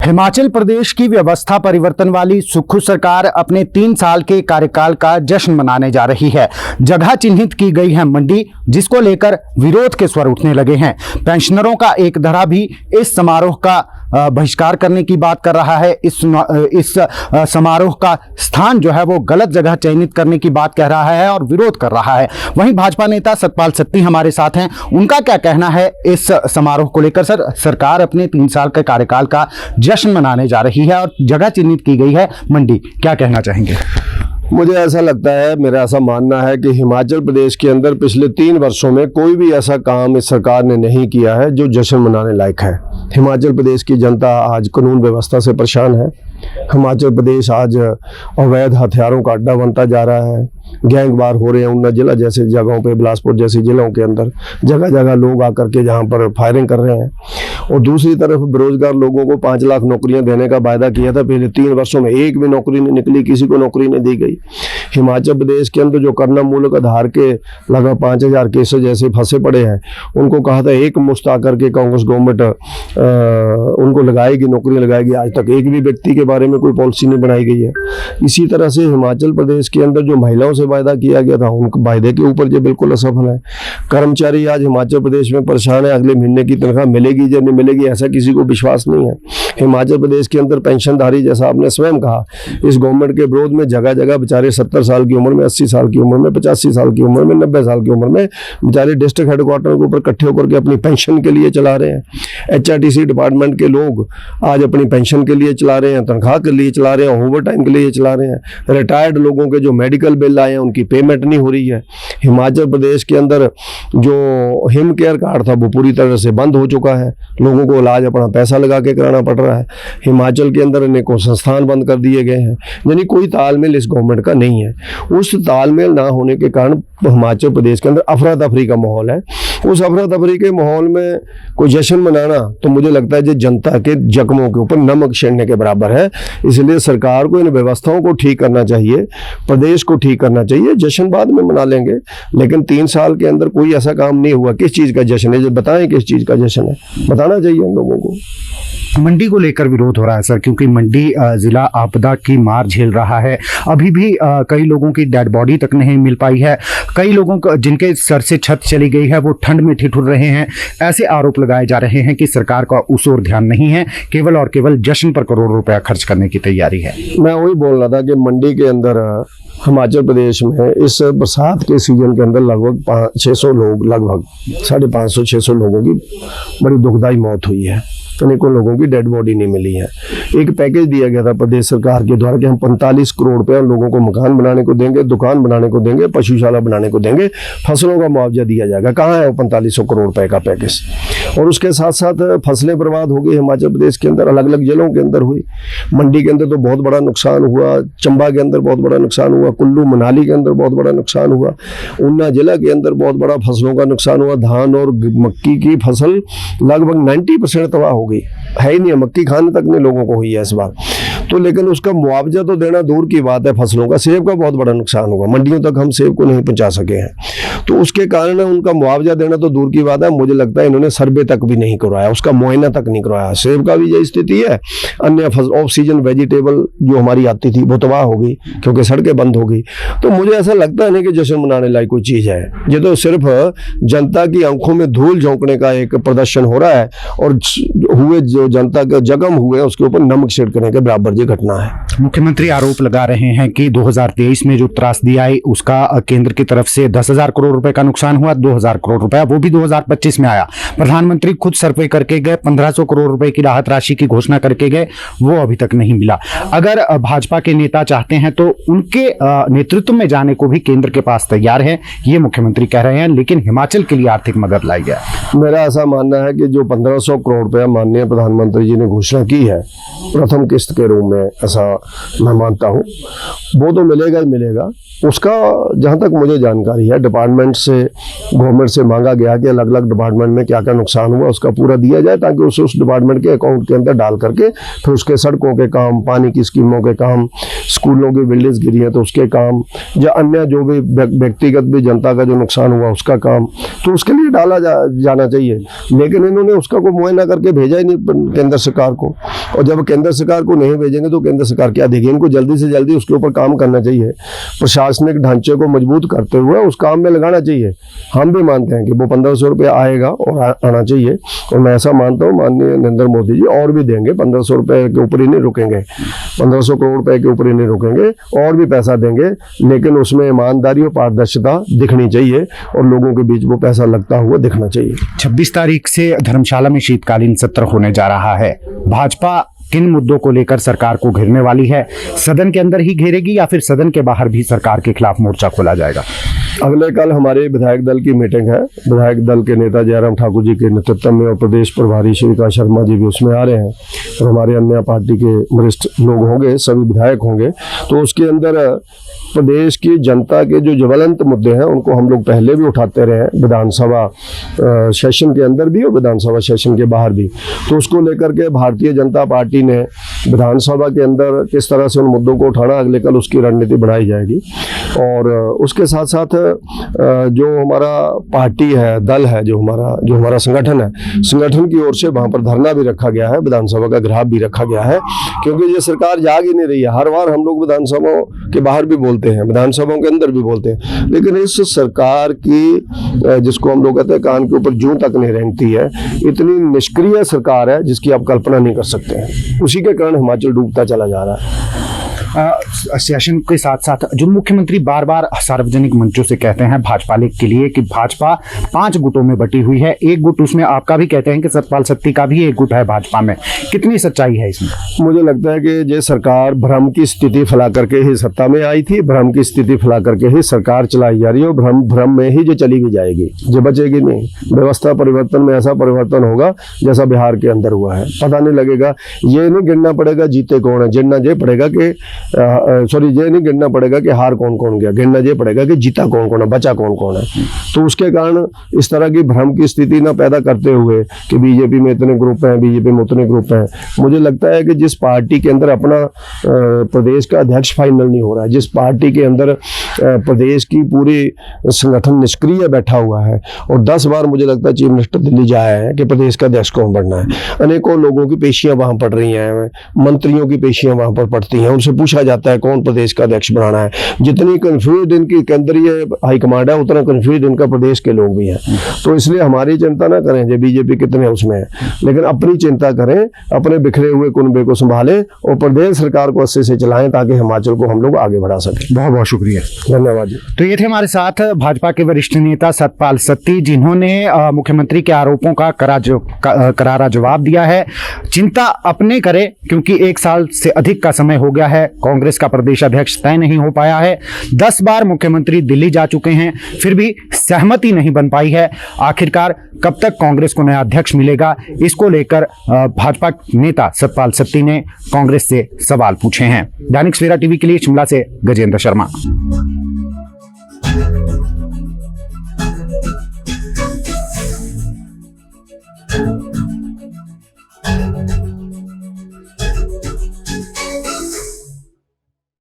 हिमाचल प्रदेश की व्यवस्था परिवर्तन वाली सुक्खू सरकार अपने 3 साल के कार्यकाल का जश्न मनाने जा रही है। जगह चिन्हित की गई है मंडी, जिसको लेकर विरोध के स्वर उठने लगे हैं। पेंशनरों का एक धड़ा भी इस समारोह का बहिष्कार करने की बात कर रहा है। इस समारोह का स्थान जो है वो गलत जगह चयनित करने की बात कह रहा है और विरोध कर रहा है। वहीं भाजपा नेता सतपाल सत्ती हमारे साथ हैं, उनका क्या कहना है इस समारोह को लेकर। सर, सरकार अपने 3 साल के कार्यकाल का जश्न मनाने जा रही है और जगह चिन्हित की गई है मंडी, क्या कहना चाहेंगे? मुझे ऐसा लगता है, मेरा ऐसा मानना है कि हिमाचल प्रदेश के अंदर पिछले 3 वर्षों में कोई भी ऐसा काम इस सरकार ने नहीं किया है जो जश्न मनाने लायक है। हिमाचल प्रदेश की जनता आज कानून व्यवस्था से परेशान है। हिमाचल प्रदेश आज अवैध हथियारों का अड्डा बनता जा रहा है। गैंगवार हो रहे हैं उन्ना जिला जैसे जगहों पे, बिलासपुर जैसी जिलों के अंदर जगह जगह लोग आकर के जहाँ पर फायरिंग कर रहे हैं। और दूसरी तरफ बेरोजगार लोगों को 5 लाख नौकरियां देने का वायदा किया था, पिछले 3 वर्षों में एक भी नौकरी नहीं निकली, किसी को नौकरी नहीं दी गई। हिमाचल प्रदेश के अंदर जो करना मूलक आधार के लगभग 5000 केसेस जैसे फंसे पड़े हैं, उनको कहा था एक मुश्त आकर के कांग्रेस गवर्नमेंट उनको लगाएगी, नौकरी लगाएगी। आज तक एक भी व्यक्ति के बारे में कोई पॉलिसी नहीं बनाई गई है। इसी तरह से हिमाचल प्रदेश के अंदर जो महिलाओं से वायदा किया गया था, उन वायदे के ऊपर जो बिल्कुल असफल है। कर्मचारी आज हिमाचल प्रदेश में परेशान है, अगले महीने की तनख्वाह मिलेगी या नहीं मिलेगी ऐसा किसी को विश्वास नहीं है। हिमाचल प्रदेश के अंदर पेंशनधारी, जैसा आपने स्वयं कहा, इस गवर्नमेंट के विरोध में जगह जगह बेचारे 70 साल की उम्र में, 80 साल की उम्र में, 85 साल की उम्र में, 90 साल की उम्र में बेचारे डिस्ट्रिक्ट हेडक्वार्टर के ऊपर इकट्ठे होकर के अपनी पेंशन के लिए चला रहे हैं। HRTC डिपार्टमेंट के लोग आज अपनी पेंशन के लिए चला रहे हैं, तनख्वाह के लिए चला रहे हैं, ओवर टाइम के लिए चला रहे हैं। रिटायर्ड लोगों के जो मेडिकल बिल आए हैं उनकी पेमेंट नहीं हो रही है। हिमाचल प्रदेश के अंदर जो हिम केयर कार्ड था वो पूरी तरह से बंद हो चुका है। लोगों को इलाज अपना पैसा लगा के कराना पड़ रहा है। हिमाचल के अंदर अनेकों संस्थान बंद कर दिए गए हैं। यानी कोई तालमेल इस गवर्नमेंट का नहीं है। उस तालमेल ना होने के कारण हिमाचल प्रदेश के अंदर अफरा तफरी का माहौल है। उस अफरा तफरी के माहौल में कोई जश्न मनाना तो मुझे लगता है जो जनता के जख्मों के ऊपर नमक छिड़कने के बराबर है। इसलिए सरकार को इन व्यवस्थाओं को ठीक करना चाहिए, प्रदेश को ठीक करना चाहिए। जश्न बाद में मना लेंगे, लेकिन 3 साल के अंदर कोई ऐसा काम नहीं हुआ। किस चीज़ का जश्न है, जो बताएं किस चीज़ का जश्न है, बताना चाहिए उन लोगों को। मंडी को लेकर विरोध हो रहा है सर, क्योंकि मंडी जिला आपदा की मार झेल रहा है। अभी भी कई लोगों की डेड बॉडी तक नहीं मिल पाई है। कई लोगों को जिनके सर से छत चली गई है वो ठंड में ठिठुर रहे हैं। ऐसे आरोप लगाए जा रहे हैं कि सरकार का उस ओर ध्यान नहीं है, केवल और केवल जश्न पर करोड़ों रुपया खर्च करने की तैयारी है। मैं वही बोल रहा था कि मंडी के अंदर हिमाचल प्रदेश में इस बरसात के सीजन के अंदर लगभग 600 लोग, लगभग 550-600 लोगों की बड़ी दुखदाई मौत हुई है। अनेकों लोगों की डेड बॉडी नहीं मिली है। एक पैकेज दिया गया था प्रदेश सरकार के द्वारा कि हम 45 करोड़ रुपए लोगों को मकान बनाने को देंगे, दुकान बनाने को देंगे, पशुशाला बनाने को देंगे, फसलों का मुआवजा दिया जाएगा। कहाँ है वो 4500 करोड़ रुपए का पैकेज? और उसके साथ साथ फसलें बर्बाद हो गई हिमाचल प्रदेश के अंदर, अलग अलग जिलों के अंदर हुई। मंडी के अंदर तो बहुत बड़ा नुकसान हुआ, चंबा के अंदर बहुत बड़ा नुकसान हुआ, कुल्लू मनाली के अंदर बहुत बड़ा नुकसान हुआ, ऊना जिला के अंदर बहुत बड़ा फसलों का नुकसान हुआ। धान और मक्की की फसल लगभग 90% तबाह हो गई, है ही नहीं, मक्की खाने तक नहीं लोगों को हुई है इस बार तो। लेकिन उसका मुआवजा तो देना दूर की बात है। फसलों का, सेब का बहुत बड़ा नुकसान हुआ, मंडियों तक हम सेब को नहीं पहुंचा सके हैं, तो उसके कारण उनका मुआवजा देना तो दूर की बात है। मुझे लगता है इन्होंने सर्वे तक भी नहीं करवाया, उसका मुआयना तक नहीं करवाया। सेब का भी यही स्थिति है। अन्य ऑफ सीजन वेजिटेबल जो हमारी आती थी वो तबाह हो गई क्योंकि सड़कें बंद हो गई। तो मुझे ऐसा लगता है नहीं कि जश्न मनाने लायक कोई चीज़ है। ये तो सिर्फ जनता की आंखों में धूल झोंकने का एक प्रदर्शन हो रहा है और हुए जो जनता के जख्म हुए उसके ऊपर नमक छिड़कने के बराबर ये घटना है। मुख्यमंत्री आरोप लगा रहे हैं कि 2023 में जो त्रासदी आई उसका केंद्र की तरफ से 10,000 करोड़ रुपए का नुकसान हुआ, 2,000 करोड़ रुपया वो भी 2025 में आया। प्रधानमंत्री खुद सर्वे करके गए, 1500 करोड़ रुपए की राहत राशि की घोषणा करके गए, वो अभी तक नहीं मिला। अगर भाजपा के नेता चाहते हैं तो उनके नेतृत्व में जाने को भी केंद्र के पास तैयार है, ये मुख्यमंत्री कह रहे हैं, लेकिन हिमाचल के लिए आर्थिक मदद लाई जाए। मेरा ऐसा मानना है कि जो 1500 करोड़ रुपया माननीय प्रधानमंत्री जी ने घोषणा की है प्रथम किस्त के रूप में, ऐसा मैं मानता हूँ वो तो मिलेगा ही मिलेगा। उसका जहाँ तक मुझे जानकारी है डिपार्टमेंट से, गवर्नमेंट से मांगा गया कि अलग अलग डिपार्टमेंट में क्या क्या नुकसान हुआ उसका पूरा दिया जाए, ताकि उसे उस डिपार्टमेंट के अकाउंट के अंदर डाल करके फिर उसके सड़कों के काम, पानी की स्कीमों के काम, स्कूलों की बिल्डिंग्स गिरी हैं तो उसके काम, या अन्य जो भी व्यक्तिगत भी जनता का जो नुकसान हुआ उसका काम, तो उसके लिए डाला जाना चाहिए। लेकिन इन्होंने उसका कोई मुआयना करके भेजा ही नहीं केंद्र सरकार को, और जब केंद्र सरकार को नहीं भेजेंगे तो केंद्र सरकार क्या देगी? इनको जल्दी से जल्दी उसके ऊपर काम करना चाहिए, प्रशासनिक ढांचे को मजबूत करते हुए उस काम में लगाना चाहिए। हम भी मानते हैं कि वो 1500 रुपये आएगा और आना चाहिए, और मैं ऐसा मानता हूँ माननीय नरेंद्र मोदी जी और भी देंगे, 1500 रुपये के ऊपर ही नहीं रुकेंगे, 1500 करोड़ रुपए के ऊपर ही नहीं रुकेंगे, और भी पैसा देंगे, लेकिन उसमें ईमानदारी और पारदर्शिता दिखनी चाहिए और लोगों के बीच वो पैसा लगता हुआ दिखना चाहिए। 26 तारीख से धर्मशाला में शीतकालीन सत्र होने जा रहा है। भाजपा किन मुद्दों को लेकर सरकार को घेरने वाली है? सदन के अंदर ही घेरेगी या फिर सदन के बाहर भी सरकार के खिलाफ मोर्चा खोला जाएगा? अगले कल हमारे विधायक दल की मीटिंग है। विधायक दल के नेता जयराम ठाकुर जी के नेतृत्व में और प्रदेश प्रभारी श्रीकांत शर्मा जी भी उसमें आ रहे हैं, और हमारे अन्य पार्टी के वरिष्ठ लोग होंगे, सभी विधायक होंगे। तो उसके अंदर प्रदेश की जनता के जो ज्वलंत मुद्दे हैं उनको हम लोग पहले भी उठाते रहे हैं, विधानसभा सेशन के अंदर भी और विधानसभा सेशन के बाहर भी। तो उसको लेकर के भारतीय जनता पार्टी ने विधानसभा के अंदर किस तरह से उन मुद्दों को उठाना, अगले कल उसकी रणनीति बनाई जाएगी। और उसके साथ साथ जो हमारा पार्टी है, दल है, जो हमारा संगठन है, संगठन की ओर से वहाँ पर धरना भी रखा गया है, विधानसभा का घेराव भी रखा गया है, क्योंकि ये सरकार जाग ही नहीं रही है। हर बार हम लोग विधानसभाओं के बाहर भी बोलते हैं, विधानसभाओं के अंदर भी बोलते हैं, लेकिन इस सरकार की, जिसको हम लोग कहते हैं कान के ऊपर जूं तक नहीं रेंगती है, इतनी निष्क्रिय सरकार है जिसकी आप कल्पना नहीं कर सकते हैं। उसी के कारण हिमाचल डूबता चला जा रहा है। सेशन के साथ साथ जो मुख्यमंत्री बार बार सार्वजनिक मंचों से कहते हैं भाजपा के लिए कि भाजपा 5 गुटों में बटी हुई है, एक गुट उसमें आपका भी कहते हैं कि सतपाल सत्ती का भी एक गुट है भाजपा में, कितनी सच्चाई है इसमें? मुझे लगता है कि ये सरकार भ्रम की स्थिति फैला करके ही सत्ता में आई थी, भ्रम की स्थिति फैला करके ही सरकार चलाई जा रही है, और भ्रम में ही जो चली भी जाएगी, जो बचेगी नहीं। व्यवस्था परिवर्तन में ऐसा परिवर्तन होगा जैसा बिहार के अंदर हुआ है, पता नहीं लगेगा। ये नहीं गिनना पड़ेगा जीते कौन है, गिनना ये पड़ेगा कि ये नहीं गिनना पड़ेगा कि हार कौन कौन गया, गिनना ये पड़ेगा कि जीता कौन कौन है, बचा कौन कौन है। तो उसके कारण इस तरह की भ्रम की स्थिति ना पैदा करते हुए कि बीजेपी में इतने ग्रुप हैं, बीजेपी में उतने ग्रुप हैं। मुझे लगता है कि जिस पार्टी के अंदर अपना प्रदेश का अध्यक्ष फाइनल नहीं हो रहा है, जिस पार्टी के अंदर प्रदेश की पूरी संगठन निष्क्रिय बैठा हुआ है, और 10 बार मुझे लगता है चीफ मिनिस्टर दिल्ली जाया है कि प्रदेश का अध्यक्ष कौन बनना है। अनेकों लोगों की पेशियां वहां पड़ रही हैं, मंत्रियों की पेशियां वहां पर पड़ती हैं, उनसे पूछा जाता है कौन प्रदेश का अध्यक्ष बनाना है। जितनी कंफ्यूज इनकी केंद्रीय हाईकमांड है, उतना कंफ्यूज इनका प्रदेश के लोग भी हैं। तो इसलिए हमारी चिंता ना करें जो बीजेपी कितने उसमें है, लेकिन अपनी चिंता करें, अपने बिखरे हुए कुनबे को संभालें और प्रदेश सरकार को अच्छे से चलाएं, ताकि हिमाचल को हम लोग आगे बढ़ा सकें। बहुत बहुत शुक्रिया, धन्यवाद जी। तो ये थे हमारे साथ भाजपा के वरिष्ठ नेता सतपाल सत्ती, जिन्होंने मुख्यमंत्री के आरोपों का करारा जवाब दिया है। चिंता अपने करे, क्योंकि 1 साल से अधिक का समय हो गया है, कांग्रेस का प्रदेश अध्यक्ष तय नहीं हो पाया है। 10 बार मुख्यमंत्री दिल्ली जा चुके हैं, फिर भी सहमति नहीं बन पाई है। आखिरकार कब तक कांग्रेस को नया अध्यक्ष मिलेगा, इसको लेकर भाजपा नेता सतपाल सत्ती ने कांग्रेस से सवाल पूछे हैं। दैनिक सवेरा टीवी के लिए शिमला से गजेंद्र शर्मा।